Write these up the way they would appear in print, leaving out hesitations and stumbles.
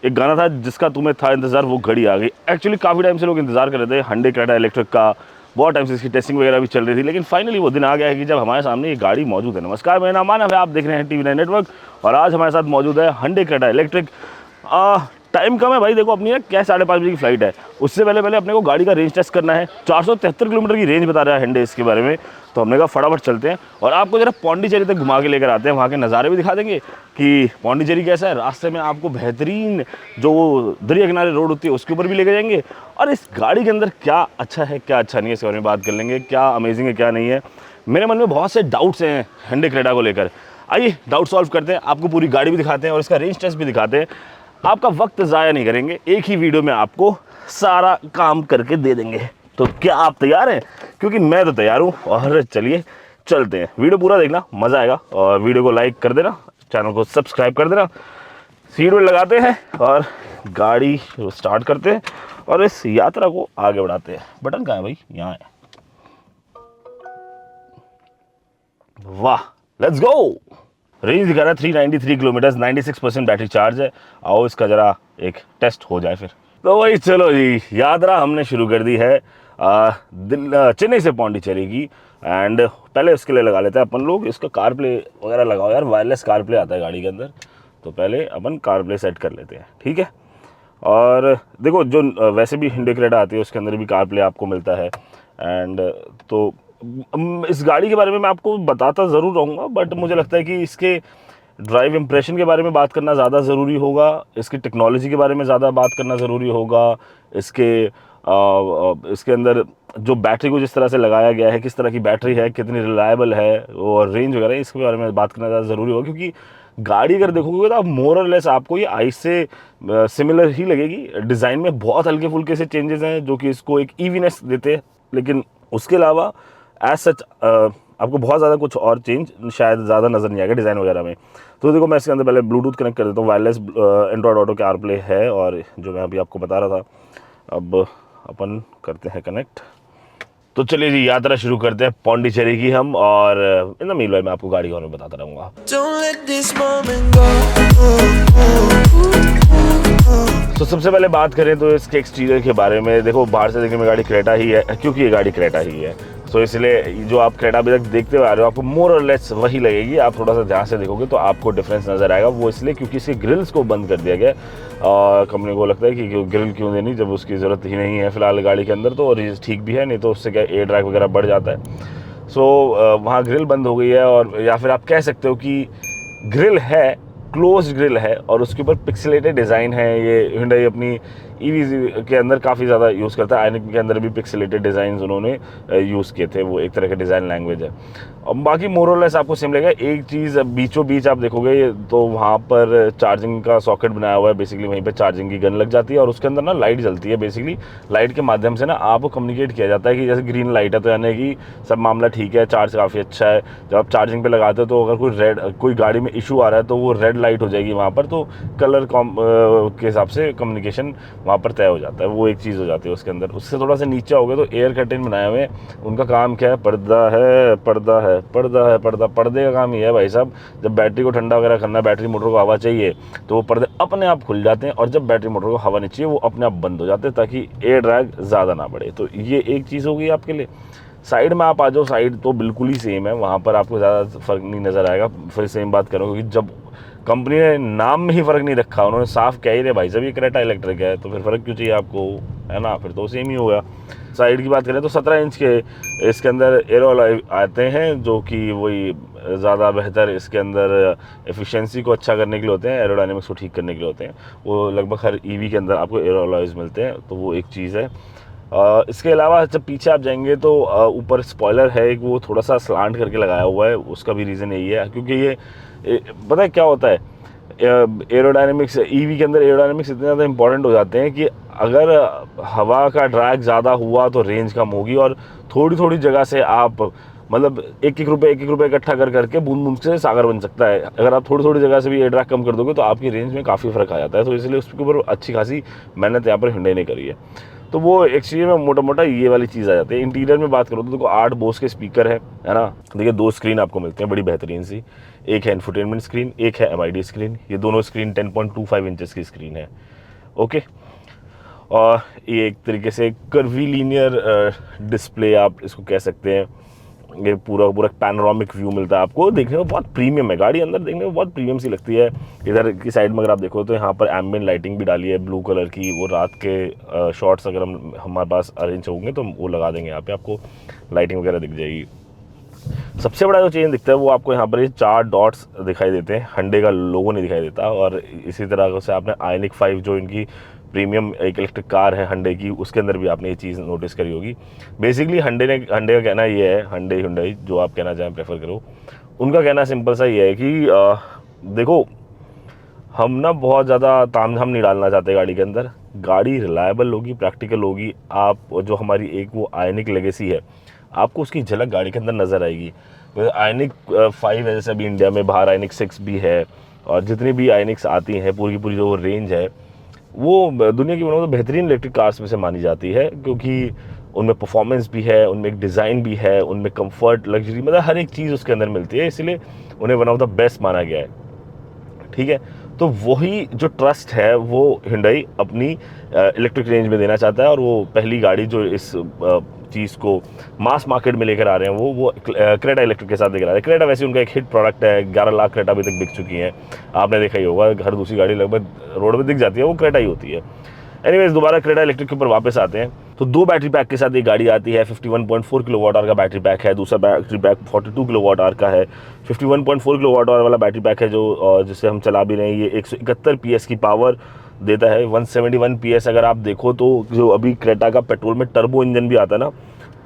एक गाना था जिसका तुम्हें था इंतज़ार, वो घड़ी आ गई। एक्चुअली काफ़ी टाइम से लोग इंतज़ार कर रहे थे Hyundai क्रेटा इलेक्ट्रिक का, बहुत टाइम से इसकी टेस्टिंग वगैरह भी चल रही थी, लेकिन फाइनली वो दिन आ गया है कि जब हमारे सामने ये गाड़ी मौजूद है। नमस्कार, मेरा नाम मानव है, आप देख रहे हैं TV9 नेटवर्क और आज हमारे साथ मौजूद है Hyundai क्रेटा इलेक्ट्रिक। टाइम कम है भाई, देखो अपनी क्या 5:30 बजे की फ़्लाइट है, उससे पहले पहले अपने को गाड़ी का रेंज टेस्ट करना है। 473 किलोमीटर की रेंज बता रहा है Hyundai इसके बारे में, तो हमने कहा फटाफट चलते हैं और आपको जरा पौंडीचेरी तक घुमा के लेकर आते हैं। वहाँ के नज़ारे भी दिखा देंगे कि पौंडीचेरी कैसा है। रास्ते में आपको बेहतरीन जो दरिया किनारे रोड होती है उसके ऊपर भी लेके जाएंगे और इस गाड़ी के अंदर क्या अच्छा है क्या अच्छा नहीं है इसके बारे में बात कर लेंगे, क्या अमेजिंग है क्या नहीं है। मेरे मन में बहुत से डाउट्स हैं Hyundai क्रेटा को लेकर, आइए डाउट सॉल्व करते हैं, आपको पूरी गाड़ी भी दिखाते हैं और इसका रेंज टेस्ट भी दिखाते हैं। आपका वक्त ज़ाया नहीं करेंगे, एक ही वीडियो में आपको सारा काम करके दे देंगे। तो क्या आप तैयार हैं? क्योंकि मैं तो तैयार हूँ और चलिए चलते हैं। वीडियो पूरा देखना, मज़ा आएगा और वीडियो को लाइक कर देना, चैनल को सब्सक्राइब कर देना। सीट बेल्ट लगाते हैं और गाड़ी स्टार्ट करते हैं और इस यात्रा को आगे बढ़ाते हैं। बटन कहाँ है भाई? यहाँ है। वाह, लेट्स गो। रेंज दिखा रहा है 393 किलोमीटर, 96% बैटरी चार्ज है। आओ इसका जरा एक टेस्ट हो जाए फिर। तो वही चलो जी, यात्रा हमने शुरू कर दी है चेन्नई से पौंडीचेरी की। एंड पहले उसके लिए लगा लेते हैं अपन लोग इसका कार प्ले वगैरह लगाओ यार, वायरलेस कार प्ले आता है गाड़ी के अंदर, तो पहले अपन कार प्ले सेट कर लेते हैं, ठीक है। और देखो जो वैसे भी Hyundai क्रेटा आती है उसके अंदर भी कार प्ले आपको मिलता है। एंड तो इस गाड़ी के बारे में मैं आपको बताता ज़रूर रहूँगा, बट मुझे लगता है कि इसके ड्राइव इम्प्रेशन के बारे में बात करना ज़्यादा ज़रूरी होगा, इसकी टेक्नोलॉजी के बारे में ज़्यादा बात करना ज़रूरी होगा, इसके अंदर जो बैटरी को जिस तरह से लगाया गया है, किस तरह की बैटरी है, कितनी रिलायबल है और रेंज वगैरह, इसके बारे में बात करना ज़्यादा ज़रूरी होगा। क्योंकि गाड़ी अगर देखोगे तो आप मोर और लेस आपको ये आइस से सिमिलर ही लगेगी। डिज़ाइन में बहुत हल्के फुल्के से चेंजेस हैं जो कि इसको एक ईवीनेस देते हैं, लेकिन उसके अलावा एज सच आपको बहुत ज़्यादा कुछ और चेंज शायद ज़्यादा नज़र नहीं आएगा डिज़ाइन वगैरह में। तो देखो मैं इसके अंदर पहले ब्लूटूथ कनेक्ट कर देता हूँ, wireless Android auto car play है और जो मैं अभी आपको बता रहा था, अब अपन करते हैं कनेक्ट। तो चलिए जी, यात्रा शुरू करते हैं पौंडीचेरी की हम, और इन द मीनवाइल मैं आपको गाड़ी के बारे में बताता रहूँगा। तो सबसे पहले बात करें तो इसके एक्सटीरियर के बारे में। देखो बाहर से देखने में गाड़ी क्रेटा ही है, क्योंकि ये गाड़ी क्रेटा ही है, तो इसलिए जो आप क्रेटा अभी तक देखते हुए आ रहे हो आपको मोर और लेस वही लगेगी। आप थोड़ा सा ध्यान से देखोगे तो आपको डिफरेंस नज़र आएगा। वो इसलिए क्योंकि इसके ग्रिल्स को बंद कर दिया गया और कंपनी को लगता है कि ग्रिल क्यों देनी जब उसकी ज़रूरत ही नहीं है फिलहाल गाड़ी के अंदर। तो और ये ठीक भी है, नहीं तो उससे क्या एयर ड्रैग वगैरह बढ़ जाता है। सो वहाँ ग्रिल बंद हो गई है, और या फिर आप कह सकते हो कि ग्रिल है, क्लोज ग्रिल है और उसके ऊपर पिक्सेलेटेड डिज़ाइन है। ये Hyundai अपनी EV के अंदर काफ़ी ज़्यादा यूज़ करता है। आइनिक के अंदर भी पिक्सेलेटेड डिज़ाइन उन्होंने यूज़ किए थे, वो एक तरह का डिज़ाइन लैंग्वेज है। और बाकी मोर और लेस आपको सेम लगेगा। एक चीज़ बीचों बीच आप देखोगे तो वहाँ पर चार्जिंग का सॉकेट बनाया हुआ है, बेसिकली वहीं पे चार्जिंग की गन लग जाती है और उसके अंदर ना लाइट जलती है। बेसिकली लाइट के माध्यम से ना आपको कम्युनिकेट किया जाता है कि जैसे ग्रीन लाइट है तो यानी कि सब मामला ठीक है, चार्ज काफ़ी अच्छा है। जब आप चार्जिंग पे लगाते हो तो अगर कोई गाड़ी में इशू आ रहा है तो वो रेड लाइट हो जाएगी वहाँ पर, तो कलर के हिसाब से कम्युनिकेशन वहाँ पर तय हो जाता है। वो एक चीज़ हो जाती है उसके अंदर। उससे थोड़ा सा नीचे हो गए तो एयर कर्टेन बनाए हुए हैं। उनका काम क्या है? पर्दा है, पर्दा है, पर्दा है, पर्दा। पर्दे का काम ये है भाई साहब, जब बैटरी को ठंडा वगैरह करना है, बैटरी मोटर को हवा चाहिए, तो वो पर्दे अपने आप खुल जाते हैं और जब बैटरी मोटर को हवा नहीं चाहिए वो अपने आप बंद हो जाते हैं ताकि एयर ड्रैग ज़्यादा ना बढ़े। तो ये एक चीज़ होगी आपके लिए। साइड में आप आ जाओ, साइड तो बिल्कुल ही सेम है, वहाँ पर आपको ज़्यादा फ़र्क नहीं नज़र आएगा। फिर सेम बात करूँ क्योंकि जब कंपनी ने नाम में ही फ़र्क नहीं रखा, उन्होंने साफ कह ही रहे भाई साहब ये क्रेटा इलेक्ट्रिक है, तो फिर फ़र्क क्यों चाहिए आपको, है ना? फिर तो सेम ही होगा। साइड की बात करें तो 17 इंच के इसके अंदर एरो अलॉय आते हैं जो कि वही ज़्यादा बेहतर इसके अंदर एफिशिएंसी को अच्छा करने के लिए होते हैं, एरोडायनेमिक्स को ठीक करने के लिए होते हैं। वो लगभग हर EV के अंदर आपको एरो अलॉयज़ मिलते हैं, तो वो एक चीज़ है। इसके अलावा जब पीछे आप जाएंगे तो ऊपर स्पॉइलर है एक, वो थोड़ा सा स्लांट करके लगाया हुआ है। उसका भी रीज़न यही है क्योंकि ये पता है क्या होता है, एरोडायनेमिक्स EV के अंदर एरोडायनेमिक्स इतने ज़्यादा इंपॉर्टेंट हो जाते हैं कि अगर हवा का ड्रैग ज़्यादा हुआ तो रेंज कम होगी, और थोड़ी थोड़ी जगह से आप मतलब एक एक रुपये इकट्ठा कर करके बूंद बूंद से सागर बन सकता है। अगर आप थोड़ी थोड़ी जगह से भी एयर ड्रैग कम कर दोगे तो आपकी रेंज में काफ़ी फ़र्क आ जाता है। तो इसलिए उसके ऊपर अच्छी खासी मेहनत यहाँ पर Hyundai ने करी है। तो वो एक्सटीरियर में मोटा मोटा ये वाली चीज़ आ जाती है। इंटीरियर में बात करो तो देखो 8 बोस के स्पीकर है ना। देखिए 2 स्क्रीन आपको मिलते हैं बड़ी बेहतरीन सी, एक है इंफोटेनमेंट स्क्रीन, एक है MID स्क्रीन। ये दोनों स्क्रीन 10.25 इंचेस की स्क्रीन है। ओके, और ये एक तरीके से कर्वीलीनियर डिस्प्ले आप इसको कह सकते हैं। ये पूरा पूरा पैनोरामिक व्यू मिलता है आपको, देखने में बहुत प्रीमियम है गाड़ी, अंदर देखने में बहुत प्रीमियम सी लगती है। इधर की साइड में अगर आप देखो तो यहाँ पर एम्बिएंट लाइटिंग भी डाली है ब्लू कलर की, वो रात के शॉट्स अगर हमारे पास अरेंज होंगे तो वो लगा देंगे, यहाँ पे आपको लाइटिंग वगैरह दिख जाएगी। सबसे बड़ा जो चेंज दिखता है वो आपको यहाँ पर ये 4 डॉट्स दिखाई देते हैं, हंडे का लोगो नहीं दिखाई देता। और इसी तरह से आपने आयनिक 5 जो इनकी प्रीमियम एक इलेक्ट्रिक कार है हंडे की, उसके अंदर भी आपने ये चीज़ नोटिस करी होगी। बेसिकली हंडे का कहना ये है, हंडे हुंडई जो आप कहना चाहें प्रेफर करो, उनका कहना सिंपल सा ये है कि देखो हम ना बहुत ज़्यादा तामझाम नहीं डालना चाहते गाड़ी के अंदर, गाड़ी रिलायबल होगी, प्रैक्टिकल होगी। आप जो हमारी एक वो आयनिक लेगेसी है, आपको उसकी झलक गाड़ी के अंदर नज़र आएगी। तो आयनिक 5 है, जैसे अभी इंडिया में बाहर आयनिक 6 भी है, और जितनी भी आयनिक्स आती हैं पूरी की पूरी जो रेंज है वो दुनिया की वन ऑफ द बेहतरीन इलेक्ट्रिक कार्स में से मानी जाती है, क्योंकि उनमें परफॉर्मेंस भी है, उनमें एक डिज़ाइन भी है, उनमें कंफर्ट, लग्जरी, मतलब हर एक चीज़ उसके अंदर मिलती है, इसलिए उन्हें वन ऑफ द बेस्ट माना गया है। ठीक है, तो वही जो ट्रस्ट है वो Hyundai अपनी इलेक्ट्रिक रेंज में देना चाहता है, और वो पहली गाड़ी जो इस चीज़ को मास मार्केट में लेकर आ रहे हैं वो क्रेटा इलेक्ट्रिक के साथ लेकर आ रहे हैं। क्रेटा वैसे उनका एक हिट प्रोडक्ट है, 11 लाख क्रेटा अभी तक बिक चुकी हैं, आपने देखा ही होगा, हर दूसरी गाड़ी लगभग रोड में दिख जाती है वो क्रेटा ही होती है। एनीवेज, दोबारा क्रेटा इलेक्ट्रिक के ऊपर वापस आते हैं। तो 2 बैटरी पैक के साथ ये गाड़ी आती है। 51.4 किलोवाट आवर का बैटरी पैक है, दूसरा बैटरी पैक 42 किलोवाट आवर का है। 51.4 किलोवाट आवर वाला बैटरी पैक है जो जिसे हम चला भी रहे हैं, ये 171 PS की पावर देता है। 171 PS अगर आप देखो तो जो अभी क्रेटा का पेट्रोल में टर्बो इंजन भी आता है ना,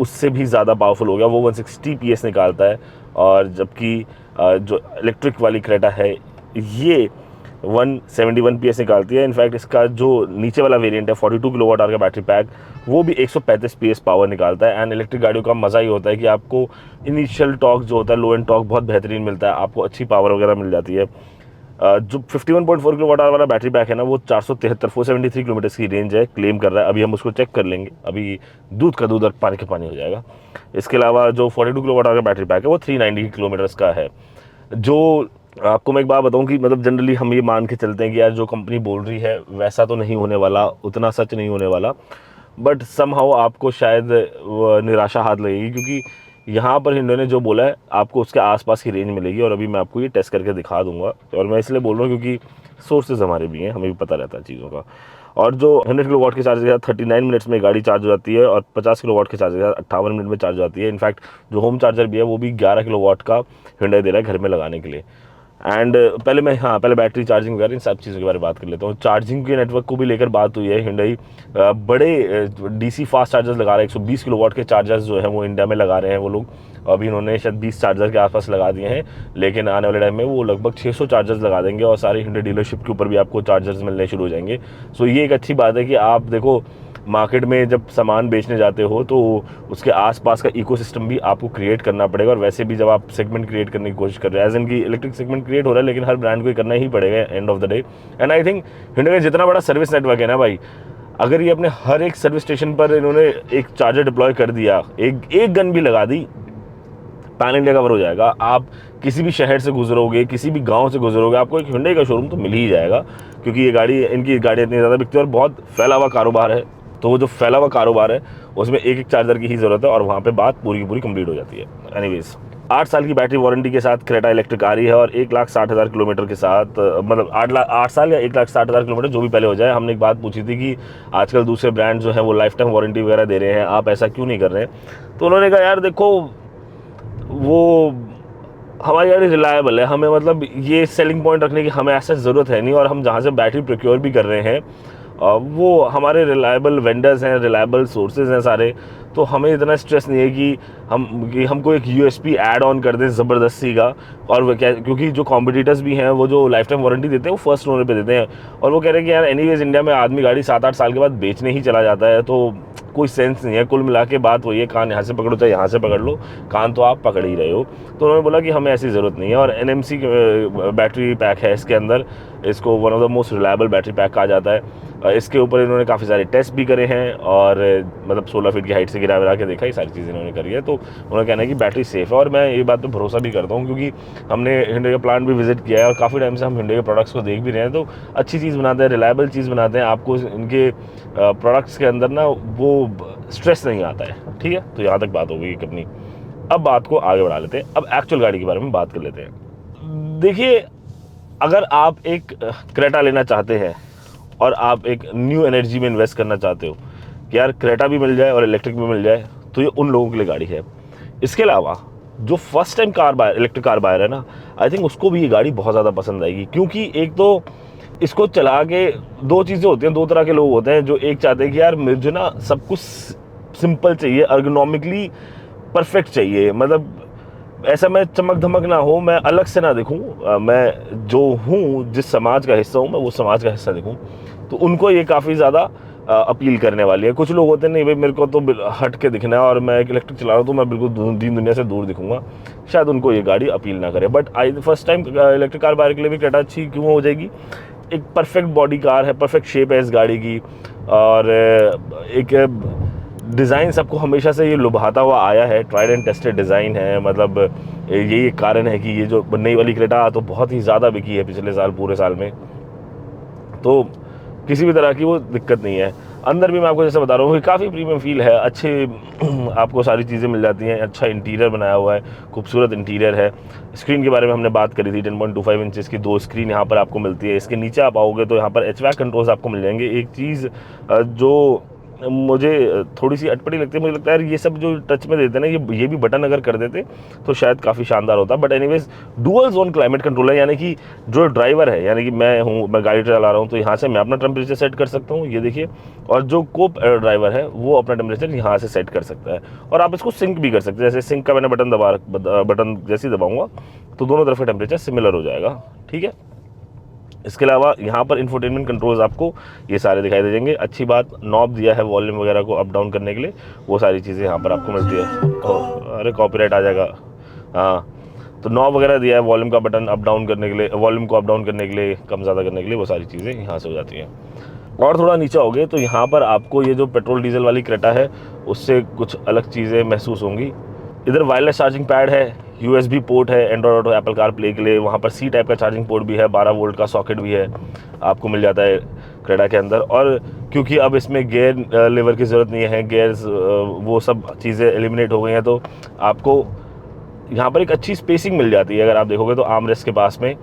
उससे भी ज़्यादा पावरफुल हो गया, वो 160 PS निकालता है। और जबकि जो इलेक्ट्रिक वाली क्रेटा है ये 171 PS निकालती है। इनफैक्ट इसका जो नीचे वाला वेरिएंट है 42 किलोवाट आवर का बैटरी पैक, वो भी 135 PS पावर निकालता है। एंड इलेक्ट्रिक गाड़ियों का मज़ा ही होता है कि आपको इनिशियल टॉर्क जो होता है, लो एंड टॉर्क बहुत बेहतरीन मिलता है, आपको अच्छी पावर वगैरह मिल जाती है। जो 51.4 किलोवाट आवर वाला बैटरी पैक है ना, वो 473 किलोमीटर की रेंज है, क्लेम कर रहा है। अभी हम उसको चेक कर लेंगे, अभी दूध का दूध और पानी का पानी हो जाएगा। इसके अलावा जो 42 किलोवाट आवर का बैटरी पैक है वो 390 किलोमीटर्स का है। जो आपको मैं एक बात बताऊं कि मतलब जनरली हम ये मान के चलते हैं कि यार जो कंपनी बोल रही है वैसा तो नहीं होने वाला, उतना सच नहीं होने वाला, बट समहाउ आपको शायद निराशा हाथ लगेगी, क्योंकि यहाँ पर Hyundai ने जो बोला है आपको उसके आसपास की रेंज मिलेगी। और अभी मैं आपको ये टेस्ट करके दिखा दूंगा, और मैं इसलिए बोल रहा हूँ क्योंकि सोर्सेज हमारे भी हैं, हमें भी पता रहता है चीज़ों का। और जो 100 किलोवाट के चार्जर के साथ 39 मिनट्स में गाड़ी चार्ज हो जाती है, और 50 किलोवाट के चार्जर के साथ 58 मिनट में चार्ज हो जाती है। इनफैक्ट जो होम चार्जर भी है वो भी 11 किलोवाट का Hyundai दे रहा है घर में लगाने के लिए। एंड पहले बैटरी चार्जिंग वगैरह इन सब चीज़ों के बारे में बात कर लेता हूँ। चार्जिंग के नेटवर्क को भी लेकर बात हुई है। Hyundai बड़े DC फास्ट चार्जर्स लगा रहे हैं, 120 किलोवाट के चार्जर्स जो है वो इंडिया में लगा रहे हैं वो लोग। अभी उन्होंने शायद 20 चार्जर के आसपास लगा दिए हैं, लेकिन आने वाले टाइम में वो लगभग 600 चार्जर्स लगा देंगे, और सारी Hyundai डीलरशिप के ऊपर भी आपको चार्जर्स मिलने शुरू हो जाएंगे। सो ये एक अच्छी बात है कि आप देखो मार्केट में जब सामान बेचने जाते हो तो उसके आसपास का इकोसिस्टम भी आपको क्रिएट करना पड़ेगा। और वैसे भी जब आप सेगमेंट क्रिएट करने की कोशिश कर रहे हैं, एज इन की इलेक्ट्रिक सेगमेंट क्रिएट हो रहा है, लेकिन हर ब्रांड को ये करना ही पड़ेगा end of the day. And I think Hyundai का जितना बड़ा सर्विस नेटवर्क है ना भाई, अगर ये अपने हर एक सर्विस स्टेशन पर इन्होंने एक चार्जर डिप्लॉय कर दिया, एक गन भी लगा दी, पैन इंडिया कवर हो जाएगा। आप किसी भी शहर से गुजरोगे, किसी भी गांव से गुजरोगे, आपको एक Hyundai का शोरूम तो मिल ही जाएगा, क्योंकि इनकी गाड़ियाँ इतनी ज़्यादा बिकती है और बहुत फैला हुआ कारोबार है। तो वो जो फैला हुआ कारोबार है उसमें एक चार्जर की ही ज़रूरत है, और वहाँ पे बात पूरी की पूरी कंप्लीट हो जाती है। एनीवेज, 8 साल की बैटरी वारंटी के साथ क्रेटा इलेक्ट्रिक आ रही है, और 1,60,000 किलोमीटर के साथ, मतलब 8 साल या 1,60,000 किलोमीटर जो भी पहले हो जाए। हमने एक बात पूछी थी कि आजकल दूसरे ब्रांड जो है वो लाइफ टाइम वारंटी वगैरह दे रहे हैं, आप ऐसा क्यों नहीं कर रहे हैं? तो उन्होंने कहा यार देखो, वो हमारी गाड़ी रिलायबल है, हमें मतलब ये सेलिंग पॉइंट रखने की हमें ऐसा ज़रूरत है नहीं, और हम जहाँ से बैटरी प्रोक्योर भी कर रहे हैं वो हमारे रिलायबल वेंडर्स हैं, रिलायबल सोर्सेज हैं सारे। तो हमें इतना स्ट्रेस नहीं है कि हमको एक USP ऐड ऑन कर दें ज़बरदस्ती का। और वो क्या, क्योंकि जो कॉम्पिटिटर्स भी हैं वो जो लाइफ टाइम वारंटी देते हैं वो फर्स्ट ओनर पे देते हैं, और वो कह रहे हैं कि यार एनीवेज इंडिया में आदमी गाड़ी 7-8 साल के बाद बेचने ही चला जाता है, तो कोई सेंस नहीं है। कुल मिला के बात वही है, कान यहाँ से पकड़ो चाहे यहाँ से पकड़ लो, कान तो आप पकड़ ही रहे हो। तो उन्होंने बोला कि हमें ऐसी ज़रूरत नहीं है। और NMC बैटरी पैक है इसके अंदर, इसको one of the most reliable battery pack कहा जाता है। इसके ऊपर इन्होंने काफ़ी सारे टेस्ट भी करे हैं और मतलब 16 फीट की हाइट से गिरा के देखा, ये सारी चीज़ें इन्होंने करी है। तो उन्होंने कहना है कि बैटरी सेफ़ है और मैं ये बात पे भरोसा भी करता हूँ, क्योंकि हमने हिंडे का प्लांट भी विजिट किया है और काफ़ी टाइम से हम हिंडे के प्रोडक्ट्स को देख भी रहे हैं। तो अच्छी चीज़ बनाते हैं, रिलायबल चीज़ बनाते हैं, आपको इनके प्रोडक्ट्स के अंदर ना वो स्ट्रेस नहीं आता है। ठीक है, तो यहाँ तक बात हो गई अपनी। अब बात को आगे बढ़ा लेते हैं, अब एक्चुअल गाड़ी के बारे में बात कर लेते हैं। देखिए, अगर आप एक क्रेटा लेना चाहते हैं और आप एक न्यू एनर्जी में इन्वेस्ट करना चाहते हो कि यार क्रेटा भी मिल जाए और इलेक्ट्रिक भी मिल जाए, तो ये उन लोगों के लिए गाड़ी है। इसके अलावा जो first time car buyer, electric car buyer है ना, आई थिंक उसको भी ये गाड़ी बहुत ज़्यादा पसंद आएगी, क्योंकि एक तो इसको चला के दो चीज़ें होती हैं, दो तरह के लोग होते हैं। जो एक चाहते हैं कि यार मुझे ना सब कुछ सिंपल चाहिए, अर्गोनॉमिकली परफेक्ट चाहिए, मतलब ऐसा मैं चमक धमक ना हो, मैं अलग से ना दिखूं, मैं जो हूं, जिस समाज का हिस्सा हूं, मैं वो समाज का हिस्सा दिखूं। तो उनको ये काफ़ी ज़्यादा अपील करने वाली है। कुछ लोग होते हैं नहीं भाई मेरे को तो हट के दिखना है और मैं एक इलेक्ट्रिक चला रहा हूँ तो मैं बिल्कुल दीन दुनिया से दूर दिखूंगा, शायद उनको ये गाड़ी अपील ना करे। But I first time electric car buyer के लिए भी क्रेटा अच्छी क्यों हो जाएगी। एक परफेक्ट बॉडी कार है, परफेक्ट शेप है इस गाड़ी की, और एक डिज़ाइन सबको हमेशा से ये लुभाता हुआ आया है, ट्राइड एंड टेस्टेड डिज़ाइन है। मतलब यही एक कारण है कि ये जो नई वाली क्रेटा तो बहुत ही ज़्यादा बिकी है पिछले साल, पूरे साल में, तो किसी भी तरह की वो दिक्कत नहीं है। अंदर भी मैं आपको जैसे बता रहा हूँ कि काफ़ी प्रीमियम फील है, अच्छे आपको सारी चीज़ें मिल जाती हैं, अच्छा इंटीरियर बनाया हुआ है, खूबसूरत इंटीरियर है। स्क्रीन के बारे में हमने बात करी थी, 10.25 इंचेस की 2 स्क्रीन यहाँ पर आपको मिलती है। इसके नीचे आप आओगे तो यहाँ पर HVAC कंट्रोल्स आपको मिल जाएंगे। एक चीज़ जो मुझे थोड़ी सी अटपटी लगती है, मुझे लगता है ये सब जो टच में देते हैं ना, ये भी बटन अगर कर देते तो शायद काफ़ी शानदार होता। But anyways dual zone climate control है, यानी कि जो ड्राइवर है, यानी कि मैं गाड़ी चला रहा हूँ तो यहाँ से मैं अपना टेम्परेचर सेट कर सकता हूँ, ये देखिए, और जो को ड्राइवर है वो अपना टेम्परेचर यहाँ से सेट कर सकता है। और आप इसको सिंक भी कर सकते हैं, जैसे सिंक का मैंने बटन जैसे ही दबाऊँगा तो दोनों तरफ का टेम्परेचर सिमिलर हो जाएगा। ठीक है, इसके अलावा यहाँ पर इंफोटेनमेंट कंट्रोल्स आपको ये सारे दिखाई दे जाएंगे। अच्छी बात, नॉब दिया है वॉल्यूम वगैरह को अप डाउन करने के लिए, वो सारी चीज़ें यहाँ पर आपको मिलती है। अरे कॉपीराइट आ जाएगा। हाँ, तो नॉब वगैरह दिया है, वॉल्यूम का बटन अप डाउन करने के लिए, वॉल्यूम को अप डाउन करने के लिए, कम ज़्यादा करने के लिए, वो सारी चीज़ें यहाँ से हो जाती हैं। और थोड़ा नीचे आओगे तो यहाँ पर आपको ये जो पेट्रोल डीजल वाली क्रेटा है उससे कुछ अलग चीज़ें महसूस होंगी। इधर वायरलेस चार्जिंग पैड है, USB पोर्ट है Android auto Apple car play के लिए, वहाँ पर C टाइप का चार्जिंग पोर्ट भी है, 12 वोल्ट का सॉकेट भी है, आपको मिल जाता है क्रेटा के अंदर। और क्योंकि अब इसमें गियर लीवर की ज़रूरत नहीं है, गियर्स वो सब चीज़ें एलिमिनेट हो गई हैं, तो आपको यहाँ पर एक अच्छी स्पेसिंग मिल जाती है। अगर आप देखोगे तो आर्मरेस्ट के पास में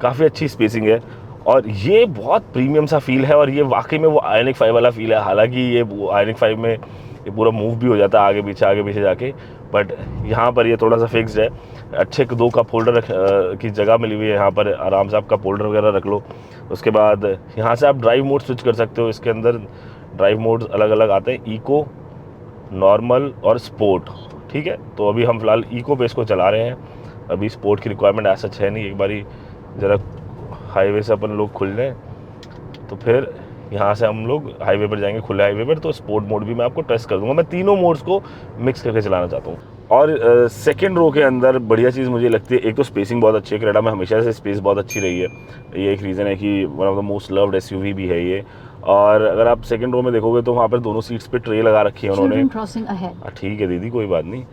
काफ़ी अच्छी स्पेसिंग है और ये बहुत प्रीमियम सा फील है, और ये वाकई में वो आयनिक 5 वाला फील है। हालांकि ये आयनिक 5 में ये पूरा मूव भी हो जाता है आगे पीछे जाके, बट यहाँ पर ये थोड़ा सा फिक्स्ड है। अच्छे 2 कप होल्डर की जगह मिली हुई है, यहाँ पर आराम से आप कप होल्डर वगैरह रख लो। उसके बाद यहाँ से आप ड्राइव मोड स्विच कर सकते हो। इसके अंदर ड्राइव मोड्स अलग अलग आते हैं, इको, नॉर्मल और स्पोर्ट। ठीक है, तो अभी हम फिलहाल इको पे इसको चला रहे हैं, अभी स्पोर्ट की रिक्वायरमेंट ऐसा है नहीं। एक बारी ज़रा हाईवे से अपन लोग खुल लें तो फिर यहाँ से हम लोग हाईवे पर जाएंगे, खुले हाईवे पर, तो स्पोर्ट मोड भी मैं आपको टेस्ट कर दूंगा। मैं तीनों मोड्स को मिक्स करके चलाना चाहता हूँ। और सेकंड रो के अंदर बढ़िया चीज़ मुझे लगती है, एक तो स्पेसिंग बहुत अच्छी है, क्रेटा में हमेशा से स्पेस बहुत अच्छी रही है, ये एक रीज़न है कि one of the most loved SUV भी है ये। और अगर आप सेकंड रो में देखोगे तो वहाँ पर दोनों सीट्स पे ट्रे लगा रखी है उन्होंने। ठीक है दीदी, कोई बात नहीं,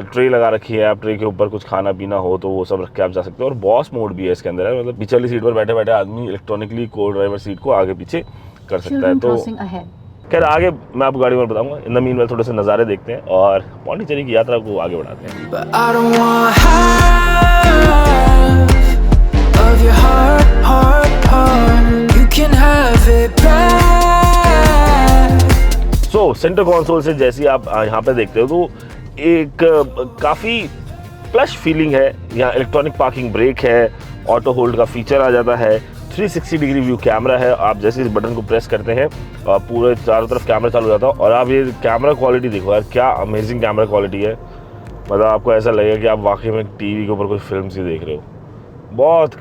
ट्रे लगा रखी है, आप ट्रे के ऊपर कुछ खाना पीना हो तो वो सब रख के आप जा सकते हो। और बॉस मोड भी है इसके अंदर, मतलब पीछे वाली सीट पर बैठे बैठे आदमी इलेक्ट्रॉनिकली को ड्राइवर सीट को आगे पीछे कर सकता है। तो खैर आगे मैं आपको गाड़ी में बताऊंगा। इन द मीनवाइल थोड़े से नज़ारे देखते हैं और पौंडीचेरी की यात्रा को आगे बढ़ाते हैं। सो सेंटर कंसोल से जैसे आप यहाँ पे देखते हो तो एक काफ़ी प्लश फीलिंग है। यहाँ इलेक्ट्रॉनिक पार्किंग ब्रेक है, ऑटो होल्ड का फीचर आ जाता है, 360 डिग्री व्यू कैमरा है। आप जैसे इस बटन को प्रेस करते हैं पूरे चारों तरफ कैमरा चालू हो जाता है। और आप ये कैमरा क्वालिटी देखो यार, क्या अमेजिंग कैमरा क्वालिटी है। मतलब आपको ऐसा लगेगा कि आप वाकई में टीवी के ऊपर कोई फिल्म सी देख रहे हो। बहुत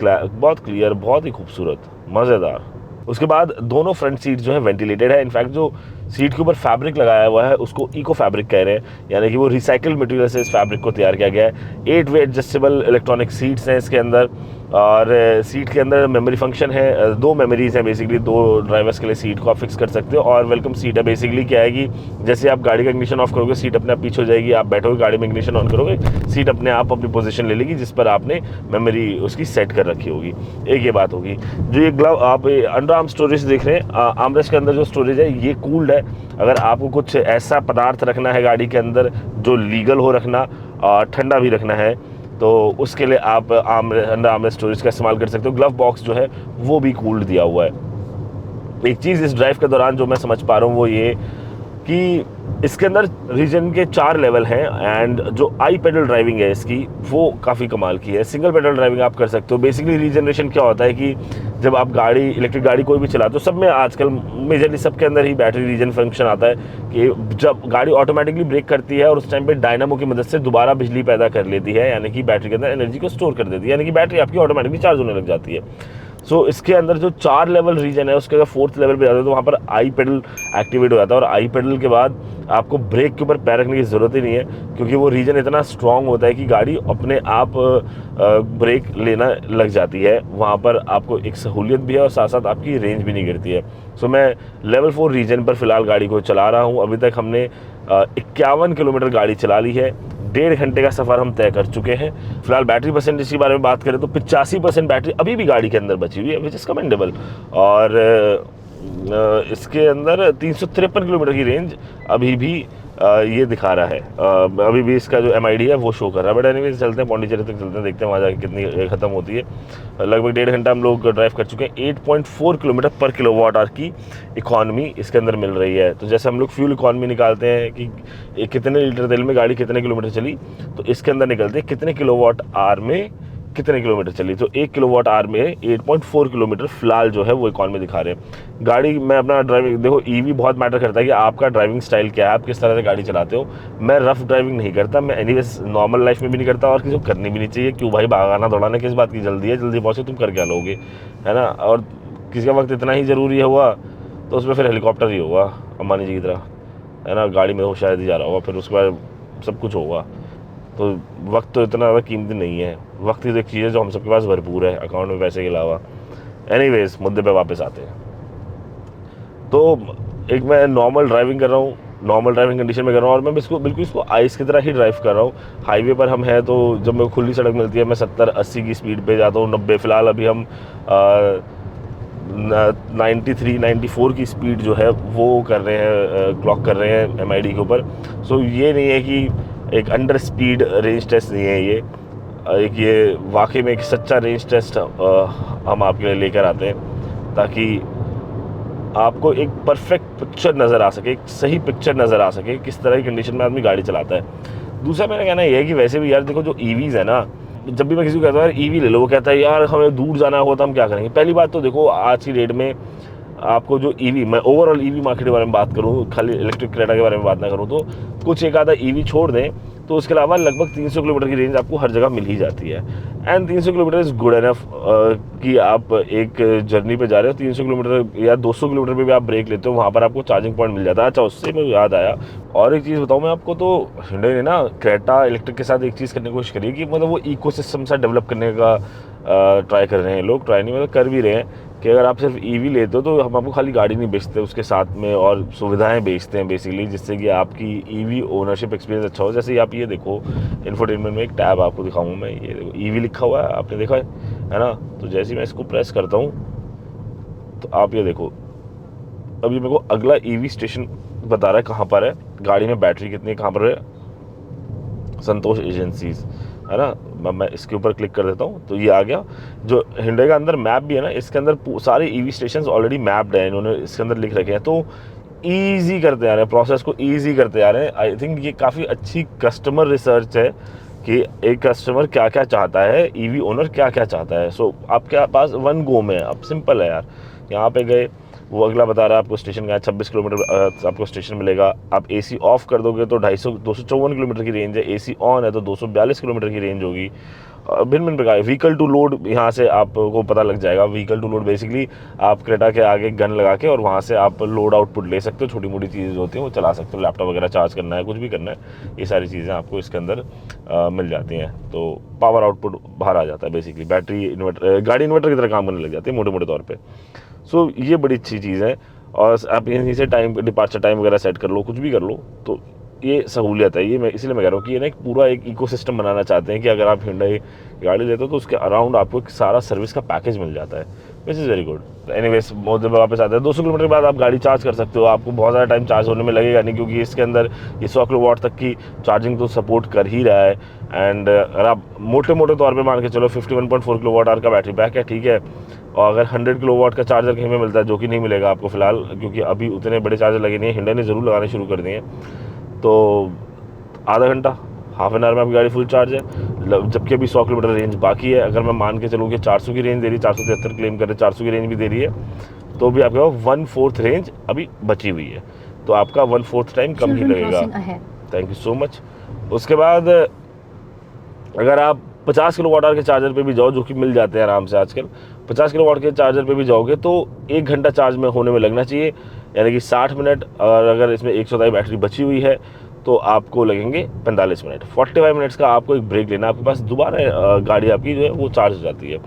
क्लियर, बहुत ही खूबसूरत, मज़ेदार। उसके बाद दोनों फ्रंट सीट जो है वेंटिलेटेड है। इनफैक्ट जो सीट के ऊपर फैब्रिक लगाया हुआ है उसको इको फैब्रिक कह रहे हैं, यानी कि वो रिसाइकल्ड मटेरियल से इस फैब्रिक को तैयार किया गया है। 8 वे एडजस्टेबल इलेक्ट्रॉनिक सीट्स हैं इसके अंदर। और सीट के अंदर मेमोरी फंक्शन है, 2 मेमोरीज हैं बेसिकली, 2 ड्राइवर्स के लिए सीट को आप फिक्स कर सकते हो। और वेलकम सीट है, बेसिकली क्या है कि जैसे आप गाड़ी का इग्निशन ऑफ करोगे सीट अपने आप पीछे हो जाएगी, आप बैठोगे गाड़ी में इग्निशन ऑन करोगे सीट अपने आप अपनी पोजीशन ले लेगी जिस पर आपने मेमोरी उसकी सेट कर रखी होगी। एक ये बात होगी। जो ये ग्लव आप अंडर आर्म स्टोरेज देख रहे हैं, आर्मरेस्ट के अंदर जो स्टोरेज है ये कूल्ड है। अगर आपको कुछ ऐसा पदार्थ रखना है गाड़ी के अंदर जो लीगल हो रखना, ठंडा भी रखना है, तो उसके लिए आप अंडर आर्मरेस्ट स्टोरेज का इस्तेमाल कर सकते हो। ग्लव बॉक्स जो है वो भी कूल्ड दिया हुआ है। एक चीज़ इस ड्राइव के दौरान जो मैं समझ पा रहा हूँ वो ये कि इसके अंदर रीजन के 4 लेवल हैं एंड जो आई पेडल ड्राइविंग है इसकी वो काफ़ी कमाल की है। सिंगल पेडल ड्राइविंग आप कर सकते हो। बेसिकली रीजनरेशन क्या होता है कि जब आप गाड़ी इलेक्ट्रिक गाड़ी कोई भी चलाते हो, सब में आजकल मेजरली सबके अंदर ही बैटरी रीजन फंक्शन आता है कि जब गाड़ी ऑटोमेटिकली ब्रेक करती है और उस टाइम पे डायनामो की मदद से दोबारा बिजली पैदा कर लेती है, यानी कि बैटरी के अंदर एनर्जी को स्टोर कर देती है, यानी कि बैटरी आपकी ऑटोमेटिकली चार्ज होने लग जाती है। सो इसके अंदर जो 4 लेवल रीजन है उसके अगर 4th लेवल पे जाते हो तो वहाँ पर आई पेडल एक्टिवेट हो जाता है और आई पेडल के बाद आपको ब्रेक के ऊपर पैर रखने की ज़रूरत ही नहीं है क्योंकि वो रीजन इतना स्ट्रांग होता है कि गाड़ी अपने आप ब्रेक लेना लग जाती है। वहाँ पर आपको एक सहूलियत भी है और साथ साथ आपकी रेंज भी नहीं गिरती है। सो मैं लेवल 4 रीजन पर फ़िलहाल गाड़ी को चला रहा हूँ। अभी तक हमने 51 किलोमीटर गाड़ी चला ली है। 1.5 घंटे का सफ़र हम तय कर चुके हैं। फिलहाल बैटरी परसेंटेज के बारे में बात करें तो 85% बैटरी अभी भी गाड़ी के अंदर बची हुई है, विच इज़ कमेंडेबल। और इसके अंदर 353 किलोमीटर की रेंज अभी भी ये दिखा रहा है। अभी भी इसका जो MID है वो शो कर रहा है। बट एनीवेज चलते हैं पौंडीचेरी तक, चलते हैं, देखते हैं वहाँ जाके कितनी ख़त्म होती है। लगभग 1.5 घंटा हम लोग ड्राइव कर चुके हैं। 8.4 किलोमीटर पर किलोवाट आवर की इकॉनमी इसके अंदर मिल रही है। तो जैसे हम लोग फ्यूल इकॉनमी निकालते हैं कि कितने लीटर तेल में गाड़ी कितने किलोमीटर चली, तो इसके अंदर निकलते हैं कितने किलोवाट आवर में कितने किलोमीटर चली। तो 1 किलोवाट आवर में 8.4 किलोमीटर फिलहाल जो है वो इकॉनमी दिखा रहे हैं। गाड़ी में अपना ड्राइविंग देखो, EV बहुत मैटर करता है कि आपका ड्राइविंग स्टाइल क्या है, आप किस तरह से गाड़ी चलाते हो। मैं रफ ड्राइविंग नहीं करता, मैं एनीवेज नॉर्मल लाइफ में भी नहीं करता और किसी को करनी भी नहीं चाहिए। क्यों भाई भागाना दौड़ाना, किस बात की जल्दी है, जल्दी पहुँचे तुम कर क्या लोगे, है ना। और किसी का वक्त इतना ही ज़रूरी हुआ तो उसमें फिर हेलीकॉप्टर ही होगा अंबानी जी की तरह, है ना। गाड़ी में वो शायद ही जा रहा होगा, फिर उसके बाद सब कुछ होगा। तो वक्त तो इतना ज़्यादा कीमती नहीं है। वक्त ही तो एक चीज़ है जो हम सबके पास भरपूर है अकाउंट में पैसे के अलावा। एनीवेज मुद्दे पे वापस आते हैं। तो एक मैं नॉर्मल ड्राइविंग कर रहा हूँ, नॉर्मल ड्राइविंग कंडीशन में कर रहा हूँ और मैं बिल्कुल इसको आइस की तरह ही ड्राइव कर रहा हूँ। हाईवे पर हम हैं तो जब मेरे को खुली सड़क मिलती है मैं 70-80 की स्पीड पे जाता हूँ, 90। फ़िलहाल अभी हम 93-94 की स्पीड जो है वो कर रहे हैं, क्लॉक कर रहे हैं MID के ऊपर। सो ये नहीं है कि एक अंडर स्पीड रेंज टेस्ट नहीं है ये वाकई में एक सच्चा रेंज टेस्ट हम आपके लिए लेकर आते हैं ताकि आपको एक परफेक्ट पिक्चर नज़र आ सके, एक सही पिक्चर नज़र आ सके किस तरह की कंडीशन में आदमी गाड़ी चलाता है। दूसरा मेरा कहना ये है कि वैसे भी यार देखो, जो EVs है ना, जब भी मैं किसी को कहता हूँ यार EV ले लो, वो कहता है यार हमें दूर जाना होगा तो हम क्या करेंगे। पहली बात तो देखो, आज की डेट में आपको जो EV, मैं ओवरऑल EV मार्केट के बारे में बात करूँ, खाली इलेक्ट्रिक क्रेटा के बारे में बात ना करूँ, तो कुछ एक आधा EV छोड़ दें तो उसके अलावा लगभग 300 किलोमीटर की रेंज आपको हर जगह मिल ही जाती है। And 300 kilometre is good enough कि आप एक जर्नी पे जा रहे हो। 300 किलोमीटर या 200 किलोमीटर पे भी आप ब्रेक लेते हो, वहाँ पर आपको चार्जिंग पॉइंट मिल जाता है। अच्छा, उससे मुझे याद आया और एक चीज़ बताऊँ मैं आपको, तो hyundai ने ना क्रेटा इलेक्ट्रिक के साथ एक चीज़ करने की कोशिश करी कि मतलब वो इकोसिस्टम सा डेवलप करने का ट्राई कर रहे हैं लोग। ट्राई नहीं, मतलब कर भी रहे हैं कि अगर आप सिर्फ EV लेते हो तो हम आपको खाली गाड़ी नहीं बेचते, उसके साथ में और सुविधाएं बेचते हैं बेसिकली, जिससे कि आपकी EV ओनरशिप एक्सपीरियंस अच्छा हो। जैसे आप ये देखो, इंफोटेनमेंट में एक टैब आपको दिखाऊंगा मैं, ये देखो EV लिखा हुआ है, आपने देखा है ना। तो जैसे ही मैं इसको प्रेस करता हूँ तो आप ये देखो, अभी मेरे को अगला EV स्टेशन बता रहा है कहाँ पर है, गाड़ी में बैटरी कितनी है, कहाँ पर है, संतोष एजेंसीज, है ना। मैं इसके ऊपर क्लिक कर देता हूँ तो ये आ गया। जो hyundai का अंदर मैप भी है ना, इसके अंदर सारे EV स्टेशन ऑलरेडी मैप्ड है, इन्होंने इसके अंदर लिख रखे हैं। तो ईजी करते आ रहे हैं, प्रोसेस को ईजी करते आ रहे हैं। आई थिंक ये काफ़ी अच्छी कस्टमर रिसर्च है कि एक कस्टमर क्या क्या चाहता है, EV ओनर क्या क्या चाहता है। सो आपके पास वन गो में, अब सिंपल है यार, यहाँ पे गए, वो अगला बता रहा है आपको स्टेशन का 26 किलोमीटर आपको स्टेशन मिलेगा। आप AC ऑफ कर दोगे तो 254 किलोमीटर की रेंज है, AC ऑन है तो 242 किलोमीटर की रेंज होगी। भिन्न भिन्न प्रकार व्हीकल टू लोड यहाँ से आपको पता लग जाएगा। व्हीकल टू लोड बेसिकली आप क्रेटा के आगे गन लगा के और वहाँ से आप लोड आउटपुट ले सकते हो, छोटी मोटी चीज़ें होती हैं वो चला सकते हो, लैपटॉप वगैरह चार्ज करना है, कुछ भी करना है, ये सारी चीज़ें आपको इसके अंदर मिल जाती हैं। तो पावर आउटपुट बाहर आ जाता है बेसिकली, बैटरी इन्वर्टर, गाड़ी इन्वर्टर की तरह काम करने लग जाती है मोटे मोटे तौर पर। सो ये बड़ी अच्छी चीज़ है। और आप यहीं से टाइम डिपार्चर टाइम वगैरह सेट कर लो, कुछ भी कर लो, तो ये सहूलियत है। ये मैं इसलिए मैं कह रहा हूँ कि ये ना एक पूरा एक इकोसिस्टम बनाना चाहते हैं कि अगर आप Hyundai गाड़ी लेते हो तो उसके अराउंड आपको एक सारा सर्विस का पैकेज मिल जाता है, which is very good. Anyways मुद्दे पर वापस आते हैं। 200 किलोमीटर के बाद आप गाड़ी चार्ज कर सकते हो, आपको बहुत ज़्यादा टाइम चार्ज होने में लगेगा नहीं, क्योंकि इसके अंदर ये 100 किलोवाट तक की चार्जिंग तो सपोर्ट कर ही रहा है। एंड अगर आप मोटे मोटे तौर पर मान के चलो 51.4 किलोवाट आवर का बैटरी पैक है, ठीक है। और अगर 100 किलोवाट का चार्जर कहीं में मिलता है, जो कि नहीं मिलेगा आपको फिलहाल, क्योंकि अभी उतने बड़े चार्जर लगे नहीं है, Hyundai ने ज़रूर लगाने शुरू कर दिए हैं, तो आधा घंटा, हाफ एन आवर में आपकी गाड़ी फुल चार्ज है। जबकि अभी 100 किलोमीटर रेंज बाकी है। अगर मैं मान के चलूँ कि 400 की रेंज दे रही है, 473 क्लेम कर रहे, 400 की रेंज भी दे रही है, तो भी आपके पास 1/4 रेंज अभी बची हुई है, तो आपका 1/4 टाइम कम ही लगेगा। Thank you so much. उसके बाद अगर आप 50 किलोवाट आवर के चार्जर पे भी जाओ, जो कि मिल जाते हैं आराम से आजकल, 50 किलोवाट के चार्जर पे भी जाओगे तो 1 घंटा चार्ज में होने में लगना चाहिए, यानी कि 60 मिनट। और अगर इसमें 127 बैटरी बची हुई है तो आपको लगेंगे 45 मिनट। 45 मिनट्स का आपको एक ब्रेक लेना, आपके पास दोबारा गाड़ी आपकी जो है वो चार्ज हो जाती है।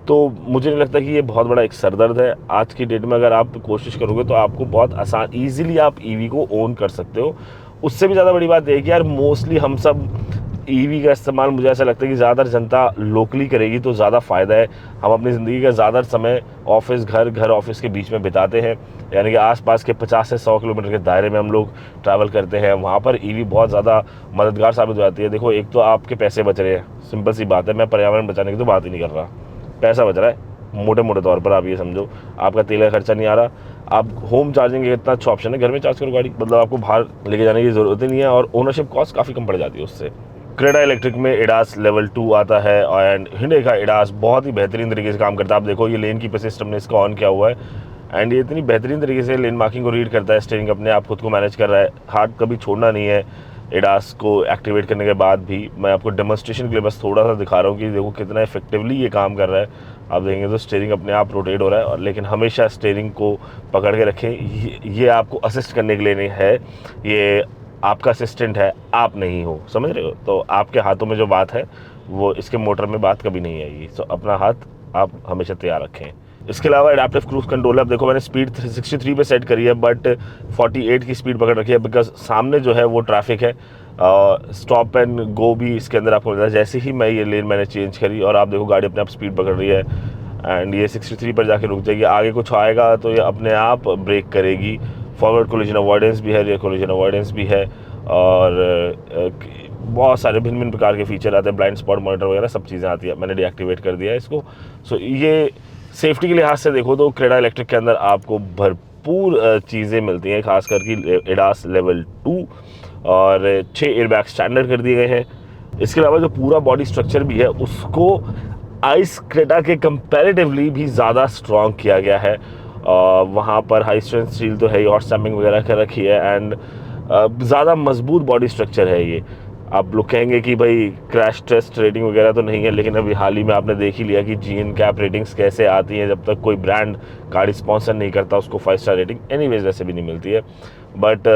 तो मुझे नहीं लगता कि ये बहुत बड़ा एक सरदर्द है। आज की डेट में अगर आप कोशिश करोगे तो आपको बहुत आसान, ईजिली आप ईवी को ओन कर सकते हो। उससे भी ज़्यादा बड़ी बात यह है कि यार मोस्टली हम सब ईवी का इस्तेमाल, मुझे ऐसा लगता है कि ज़्यादातर जनता लोकली करेगी तो ज़्यादा फ़ायदा है। हम अपनी ज़िंदगी का ज़्यादातर समय ऑफिस घर ऑफिस के बीच में बिताते हैं, यानी कि आसपास के 50 से 100 किलोमीटर के दायरे में हम लोग ट्रैवल करते हैं। वहाँ पर ईवी बहुत ज़्यादा मददगार साबित हो जाती है। देखो, एक तो आपके पैसे बच रहे हैं, सिंपल सी बात है, मैं पर्यावरण बचाने की तो बात ही नहीं कर रहा, पैसा बच रहा है मोटे मोटे तौर पर। आप ये समझो, आपका तेल का खर्चा नहीं आ रहा। आप होम चार्जिंग का इतना अच्छा ऑप्शन है, घर में चार्ज करो गाड़ी, मतलब आपको बाहर लेके जाने की ज़रूरत ही नहीं है, और ओनरशिप कॉस्ट काफ़ी कम पड़ जाती है उससे। क्रेटा इलेक्ट्रिक में एडास लेवल 2 आता है, एंड Hyundai का एडास बहुत ही बेहतरीन तरीके से काम करता है। आप देखो, ये लेन कीपर सिस्टम ने इसका ऑन किया हुआ है, एंड ये इतनी बेहतरीन तरीके से लेन मार्किंग को रीड करता है, स्टीयरिंग अपने आप खुद को मैनेज कर रहा है, हाथ कभी छोड़ना नहीं है। एडास को एक्टिवेट करने के बाद भी मैं आपको डेमोन्स्ट्रेशन के लिए बस थोड़ा सा दिखा रहा हूँ कि देखो कितना इफेक्टिवली ये काम कर रहा है। आप देखेंगे तो स्टीयरिंग अपने आप रोटेट हो रहा है, और लेकिन हमेशा स्टीयरिंग को पकड़ के रखें। ये आपको असिस्ट करने के लिए नहीं है, ये आपका असिस्टेंट है, आप नहीं हो, समझ रहे हो। तो आपके हाथों में जो बात है वो इसके मोटर में बात कभी नहीं आएगी। सो अपना हाथ आप हमेशा तैयार रखें। इसके अलावा एडाप्टिव क्रूज कंट्रोल है। अब देखो, मैंने स्पीड 63 पे सेट करी है, बट 48 की स्पीड पकड़ रखी है, बिकॉज सामने जो है वो ट्रैफिक है। स्टॉप एंड गो भी इसके अंदर आपको मिलता है। जैसे ही मैं ये लेन मैंने चेंज करी, और आप देखो गाड़ी अपने आप स्पीड पकड़ रही है, एंड ये 63 पर जाके रुक जाएगी। आगे कुछ आएगा तो ये अपने आप ब्रेक करेगी। फॉरवर्ड कोलिजन अवॉइडेंस भी है, रियर कोलिजन अवॉइडेंस भी है, और बहुत सारे भिन्न भिन्न प्रकार के फीचर आते हैं, ब्लाइंड स्पॉट मॉनिटर वगैरह सब चीज़ें आती है। मैंने डीएक्टिवेट कर दिया है इसको। सो ये सेफ्टी के लिहाज से देखो तो क्रेटा इलेक्ट्रिक के अंदर आपको भरपूर चीज़ें मिलती हैं, खास करके एडास लेवल 2, और 6 एयरबैग स्टैंडर्ड कर दिए गए हैं। इसके अलावा जो पूरा बॉडी स्ट्रक्चर भी है उसको आइस क्रेटा के कंपैरेटिवली भी ज़्यादा स्ट्रॉन्ग किया गया है। वहाँ पर हाई स्ट्रेंथ स्टील तो है ही, हॉट स्टैम्पिंग वगैरह कर रखी है, एंड ज़्यादा मजबूत बॉडी स्ट्रक्चर है ये। आप लोग कहेंगे कि भाई क्रैश टेस्ट रेटिंग वगैरह तो नहीं है, लेकिन अभी हाल ही में आपने देख ही लिया कि GN कैप रेटिंग्स कैसे आती हैं। जब तक कोई ब्रांड गाड़ी स्पॉन्सर नहीं करता उसको 5 स्टार रेटिंग एनीवेज वैसे भी नहीं मिलती है, बट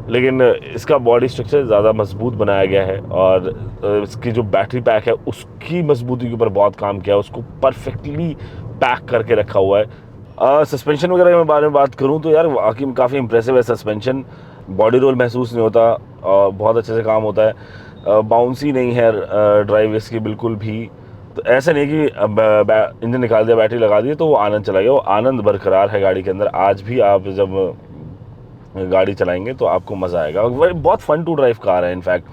लेकिन इसका बॉडी स्ट्रक्चर ज़्यादा मजबूत बनाया गया है, और इसकी जो बैटरी पैक है उसकी मजबूती के ऊपर बहुत काम किया है, उसको परफेक्टली पैक करके रखा हुआ है। सस्पेंशन वगैरह के बारे में बात करूं तो यार वाकई में काफ़ी इंप्रेसिव है सस्पेंशन। बॉडी रोल महसूस नहीं होता, और बहुत अच्छे से काम होता है। बाउंसी नहीं है ड्राइव इसकी बिल्कुल भी। तो ऐसा नहीं कि इंजन निकाल दिया, बैटरी लगा दी तो वो आनंद चला गया, वो आनंद बरकरार है गाड़ी के अंदर। आज भी आप जब गाड़ी चलाएंगे तो आपको मज़ा आएगा। बहुत फन टू ड्राइव कार है। इनफैक्ट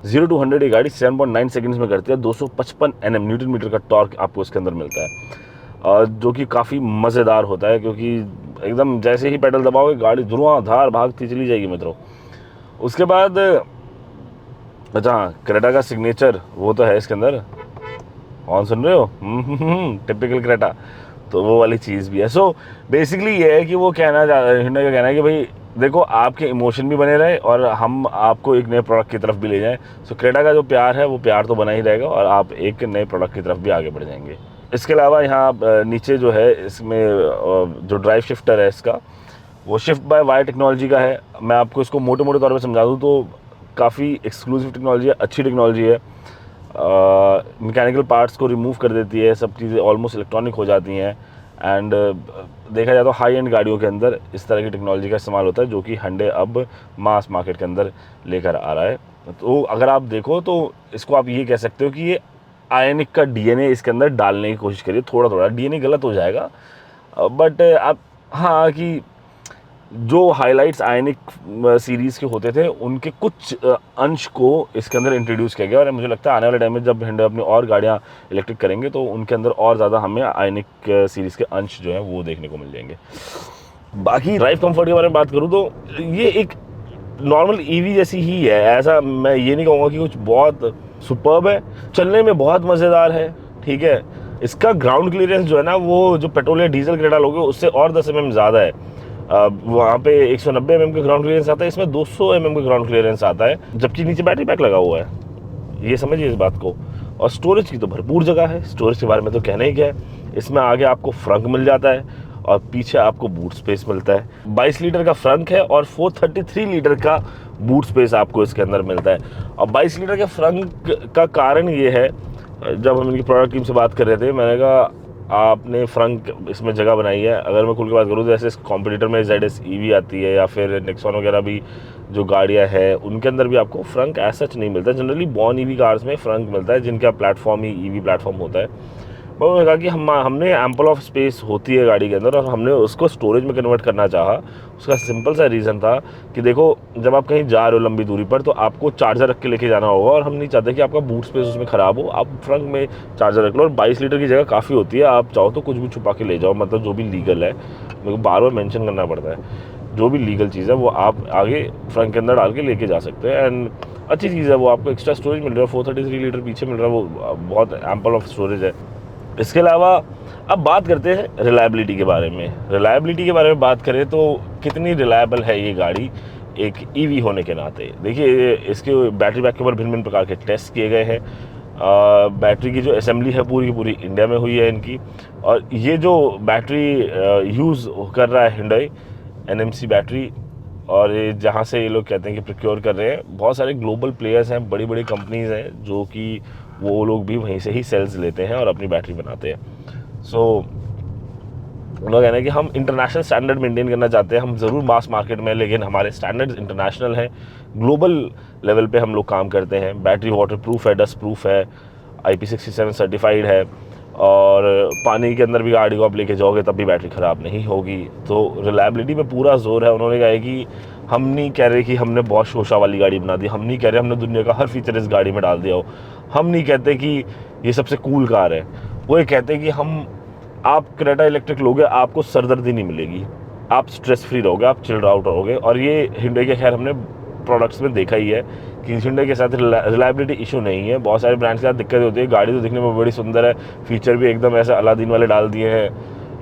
0 to 100 ये गाड़ी 7.9 सेकंड्स में करती है। 255 Nm न्यूटन मीटर का टॉर्क आपको इसके अंदर मिलता है, जो कि काफ़ी मज़ेदार होता है, क्योंकि एकदम जैसे ही पेडल दबाओगे गाड़ी धुआंधार भागती चली जाएगी मित्रों। उसके बाद अच्छा हाँ, क्रेटा का सिग्नेचर वो तो है इसके अंदर, ऑन सुन रहे हो, टिपिकल क्रेटा, तो वो वाली चीज़ भी है। सो बेसिकली ये है कि वो Hyundai का कहना है कि भाई देखो आपके इमोशन भी बने रहे और हम आपको एक नए प्रोडक्ट की तरफ भी ले जाएं। सो क्रेटा का जो प्यार है वो प्यार तो बना ही रहेगा और आप एक नए प्रोडक्ट की तरफ भी आगे बढ़ जाएंगे। इसके अलावा यहाँ नीचे जो है इसमें जो ड्राइव शिफ्टर है इसका, वो शिफ्ट बाय वायर टेक्नोलॉजी का है। मैं आपको इसको मोटे मोटे तौर पर समझा दूँ तो काफ़ी एक्सक्लूसिव टेक्नोलॉजी है, अच्छी टेक्नोलॉजी है। मैकेनिकल पार्ट्स को रिमूव कर देती है, सब चीज़ें ऑलमोस्ट इलेक्ट्रॉनिक हो जाती हैं। एंड देखा जाए तो हाई एंड गाड़ियों के अंदर इस तरह की टेक्नोलॉजी का इस्तेमाल होता है, जो कि Hyundai अब मास मार्केट के अंदर लेकर आ रहा है। तो अगर आप देखो तो इसको आप ये कह सकते हो कि ये आयनिक का डीएनए इसके अंदर डालने की कोशिश करिए। थोड़ा थोड़ा डीएनए गलत हो जाएगा, बट आप हाँ कि जो हाइलाइट्स आयनिक सीरीज़ के होते थे उनके कुछ अंश को इसके अंदर इंट्रोड्यूस किया गया। और मुझे लगता है आने वाले टाइम में जब Hyundai अपनी और गाड़ियाँ इलेक्ट्रिक करेंगे तो उनके अंदर और ज़्यादा हमें आयनिक सीरीज़ के अंश जो हैं वो देखने को मिल जाएंगे। बाकी ड्राइव कंफर्ट के बारे में बात करूँ तो ये एक नॉर्मल ईवी जैसी ही है। ऐसा मैं ये नहीं कहूँगा कि कुछ बहुत सुपर्ब है, चलने में बहुत मज़ेदार है, ठीक है। इसका ग्राउंड क्लियरेंस जो है ना वो जो पेट्रोल या डीजल क्रेटा लोगे उससे और 10 mm ज़्यादा है। वहाँ पे 190 mm का ग्राउंड क्लियरेंस आता है, इसमें 200 mm का ग्राउंड क्लियरेंस आता है, जबकि नीचे बैटरी पैक लगा हुआ है। ये समझिए इस बात को। और स्टोरेज की तो भरपूर जगह है, स्टोरेज के बारे में तो कहना ही क्या है। इसमें आगे आपको फ्रंक मिल जाता है और पीछे आपको बूट स्पेस मिलता है। 22 लीटर का फ्रंक है और 433 लीटर का बूट स्पेस आपको इसके अंदर मिलता है। और 22 लीटर के फ्रंक का कारण ये है, जब हम इनकी प्रोडक्ट टीम से बात कर रहे थे मैंने कहा आपने फ्रंक इसमें जगह बनाई है। अगर मैं खुल के बात करूँ तो जैसे इस कॉम्पिटिटर में ZS EV आती है या फिर नेक्सॉन वगैरह भी जो गाड़ियाँ हैं उनके अंदर भी आपको फ्रंक ऐसा सच नहीं मिलता। जनरली बॉर्न EV कार्स में फ्रंक मिलता है जिनका प्लेटफॉर्म ही EV प्लेटफॉर्म होता है। पर उन्होंने कहा कि हमने एम्पल ऑफ स्पेस होती है गाड़ी के अंदर और हमने उसको स्टोरेज में कन्वर्ट करना चाहा। उसका सिंपल सा रीज़न था कि देखो जब आप कहीं जा रहे हो लंबी दूरी पर तो आपको चार्जर रख के लेके जाना होगा और हम नहीं चाहते कि आपका बूट स्पेस उसमें ख़राब हो। आप फ्रंट में चार्जर रख लो और 22 लीटर की जगह काफ़ी होती है, आप चाहो तो कुछ भी छुपा के ले जाओ, मतलब जो भी लीगल है। मेरे को बार बार मेंशन करना पड़ता है, जो भी लीगल चीज़ है वो आप आगे फ्रंट के अंदर डाल के लेके जा सकते हैं। एंड अच्छी चीज़ है, वो आपको एक्स्ट्रा स्टोरेज मिल रहा है। 433 लीटर पीछे मिल रहा है, वो बहुत एम्पल ऑफ स्टोरेज है। इसके अलावा अब बात करते हैं रिलायबिलिटी के बारे में। रिलायबिलिटी के बारे में बात करें तो कितनी रिलायबल है ये गाड़ी एक ईवी होने के नाते। देखिए इसके बैटरी बैक के ऊपर भिन्न भिन्न प्रकार के टेस्ट किए गए हैं। बैटरी की जो असेंबली है पूरी की पूरी इंडिया में हुई है इनकी। और ये जो बैटरी यूज़ कर रहा है Hyundai NMC बैटरी, और ये जहाँ से ये लोग कहते हैं कि प्रोक्योर कर रहे हैं, बहुत सारे ग्लोबल प्लेयर्स हैं, बड़ी बड़ी कंपनीज़ हैं जो कि वो लोग भी वहीं से ही सेल्स लेते हैं और अपनी बैटरी बनाते हैं। सो उनका कहना है कि हम इंटरनेशनल स्टैंडर्ड मेंटेन करना चाहते हैं। हम ज़रूर मास मार्केट में, लेकिन हमारे स्टैंडर्ड्स इंटरनेशनल हैं, ग्लोबल लेवल पे हम लोग काम करते हैं। बैटरी वाटर प्रूफ है, डस्ट प्रूफ है, IP67 सर्टिफाइड है और पानी के अंदर भी गाड़ी को आप लेके जाओगे तब भी बैटरी ख़राब नहीं होगी। तो रिलायबिलिटी में पूरा जोर है। उन्होंने कहा है कि हम नहीं कह रहे कि हमने बहुत शोशा वाली गाड़ी बना दी, हम नहीं कह रहे हमने दुनिया का हर फीचर इस गाड़ी में डाल दिया हो, हम नहीं कहते कि ये सबसे कूल कार है। वो ये कहते हैं कि आप क्रेटा इलेक्ट्रिक लोगे आपको सरदर्दी नहीं मिलेगी, आप स्ट्रेस फ्री रहोगे, आप चिल्ड आउट रहोगे। और ये Hyundai के खैर हमने प्रोडक्ट्स में देखा ही है कि Hyundai के साथ रिलायबिलिटी इशू नहीं है। बहुत सारे ब्रांड्स के साथ दिक्कत होती है, गाड़ी तो दिखने में बड़ी सुंदर है, फीचर भी एकदम ऐसे अलादीन वाले डाल दिए हैं,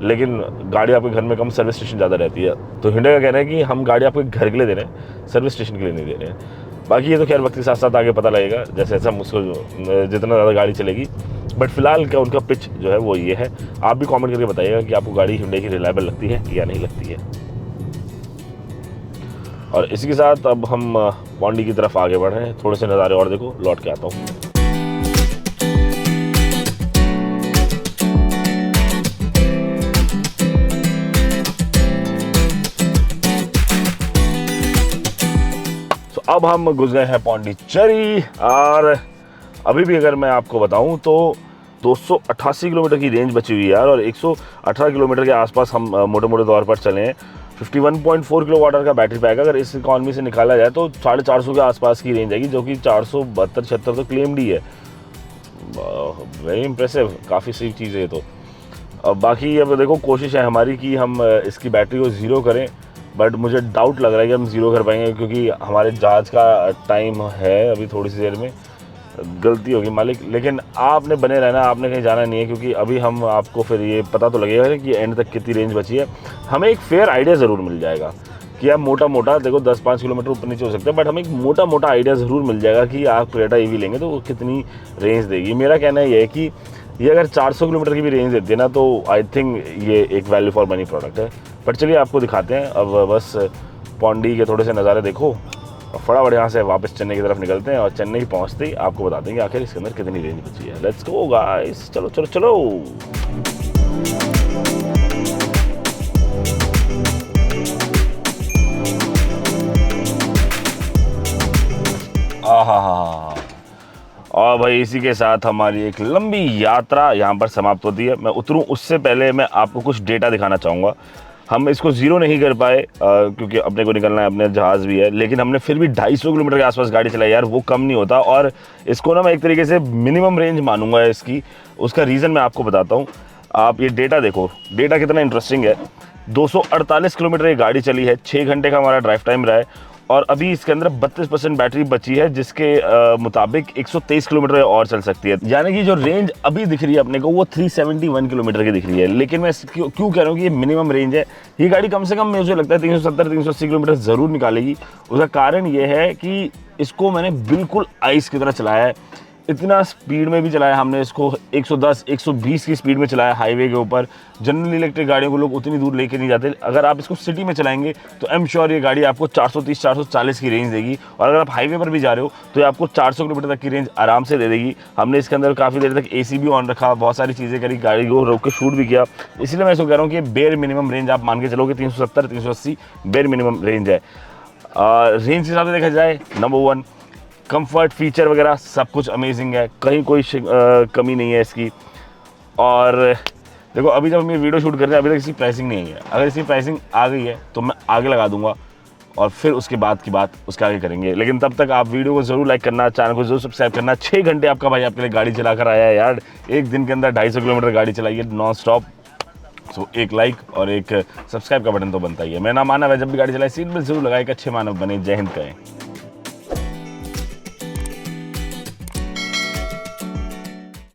लेकिन गाड़ी आपके घर में कम, सर्विस स्टेशन ज़्यादा रहती है। तो Hyundai का कहना है कि हम गाड़ी आपके घर के लिए दे रहे हैं, सर्विस स्टेशन के लिए नहीं दे रहे हैं। बाकी ये तो खैर वक्त के साथ साथ आगे पता लगेगा जैसे जैसा मुझको जितना ज़्यादा गाड़ी चलेगी। बट फिलहाल का उनका पिच जो है वो ये है। आप भी कमेंट करके बताइएगा कि आपको गाड़ी Hyundai की रिलायबल लगती है या नहीं लगती है। और इसी के साथ अब हम पौंडी की तरफ आगे बढ़ रहे हैं। थोड़े से नज़ारे और देखो, लौट के आता हूँ। अब हम घुस गए हैं पौंडीचेरी और अभी भी अगर मैं आपको बताऊं तो 288 किलोमीटर की रेंज बची हुई है यार, और 118 किलोमीटर के आसपास हम मोटे मोटे तौर पर चले हैं। 51.4 किलोवाट का बैटरी पैक अगर इस इकॉनमी से निकाला जाए तो 450 के आसपास की रेंज आएगी, जो कि 472-76 तो क्लेम्ड ही है। वेरी इंप्रेसिव, काफ़ी सही चीज़ है ये तो। अब बाकी अब देखो कोशिश है हमारी कि हम इसकी बैटरी को ज़ीरो करें, बट मुझे डाउट लग रहा है कि हम ज़ीरो कर पाएंगे क्योंकि हमारे जहाज़ का टाइम है अभी, थोड़ी सी देर में गलती होगी मालिक। लेकिन आपने बने रहना, आपने कहीं जाना नहीं है, क्योंकि अभी हम आपको फिर ये पता तो लगेगा कि एंड तक कितनी रेंज बची है। हमें एक फेयर आइडिया ज़रूर मिल जाएगा कि आप मोटा मोटा देखो 10-5 किलोमीटर ऊपर नीचे हो सकते हैं, बट हमें एक मोटा मोटा आइडिया ज़रूर मिल जाएगा कि आप क्रेटा ईवी लेंगे तो वो कितनी रेंज देगी। मेरा कहना ये है कि ये अगर 400 किलोमीटर की भी रेंज देती है ना, तो आई थिंक ये एक वैल्यू फॉर मनी प्रोडक्ट है। बट चलिए आपको दिखाते हैं। अब बस पौंडी के थोड़े से नज़ारे देखो और फटाफट यहाँ से वापस चेन्नई की तरफ निकलते हैं, और चेन्नई पहुँचते ही आपको बता देंगे आखिर इसके अंदर कितनी रेंज बची है। लेट्स गो गाइस, चलो चलो चलो। आहा, और भाई इसी के साथ हमारी एक लंबी यात्रा यहाँ पर समाप्त होती है। मैं उतरूँ उससे पहले मैं आपको कुछ डेटा दिखाना चाहूँगा। हम इसको ज़ीरो नहीं कर पाए क्योंकि अपने को निकलना है, अपने जहाज़ भी है, लेकिन हमने फिर भी 250 किलोमीटर के आसपास गाड़ी चलाई यार, वो कम नहीं होता। और इसको ना मैं एक तरीके से मिनिमम रेंज मानूंगा इसकी। उसका रीज़न मैं आपको बताता हूँ। आप ये डेटा देखो, डेटा कितना इंटरेस्टिंग है। 248 किलोमीटर ये गाड़ी चली है, 6 घंटे का हमारा ड्राइव टाइम रहा है, और अभी इसके अंदर 32% बैटरी बची है, जिसके मुताबिक 123 किलोमीटर और चल सकती है। यानी कि जो रेंज अभी दिख रही है अपने को वो 371 किलोमीटर की दिख रही है। लेकिन मैं क्यों कह रहा हूँ कि ये मिनिमम रेंज है। ये गाड़ी कम से कम मुझे लगता है 370-380 किलोमीटर ज़रूर निकालेगी। उसका कारण ये है कि इसको मैंने बिल्कुल आइस की तरह चलाया है। इतना स्पीड में भी चलाया हमने इसको, 110-120 की स्पीड में चलाया हाईवे के ऊपर। जनरल इलेक्ट्रिक गाड़ियों को लोग उतनी दूर लेके नहीं जाते। अगर आप इसको सिटी में चलाएंगे तो आई एम श्योर ये गाड़ी आपको 430-440 की रेंज देगी, और अगर आप हाईवे पर भी जा रहे हो तो ये आपको 400 किलोमीटर तक की रेंज आराम से दे देगी। हमने इसके अंदर काफ़ी देर तक AC भी ऑन रखा, बहुत सारी चीज़ें करी, गाड़ी को रोक के शूट भी किया। इसलिए मैं इसको कह रहा हूँ कि बेयर मिनिमम रेंज आप मान के चलोगे 370-380 बेयर मिनिमम रेंज है। रेंज के हिसाब से देखा जाए, नंबर 1 कंफर्ट, फीचर वगैरह सब कुछ अमेजिंग है, कहीं कोई कमी नहीं है इसकी। और देखो अभी जब हम ये वीडियो शूट कर रहे हैं, अभी तक इसकी प्राइसिंग नहीं है। अगर इसकी प्राइसिंग आ गई है तो मैं आगे लगा दूंगा, और फिर उसके बाद की बात उसके आगे करेंगे। लेकिन तब तक आप वीडियो को जरूर लाइक करना, चैनल को जरूर सब्सक्राइब करना। 6 घंटे आपका भाई आपके लिए गाड़ी चला कर आया है यार, एक दिन के अंदर 250 किलोमीटर गाड़ी चलाई है नॉन स्टॉप। सो एक लाइक और एक सब्सक्राइब का बटन तो बनता ही है। मेरा नाम मानव है, जब भी गाड़ी चलाए सीट बेल्ट जरूर लगाए, एक अच्छे मानव बने। जय हिंद कहें।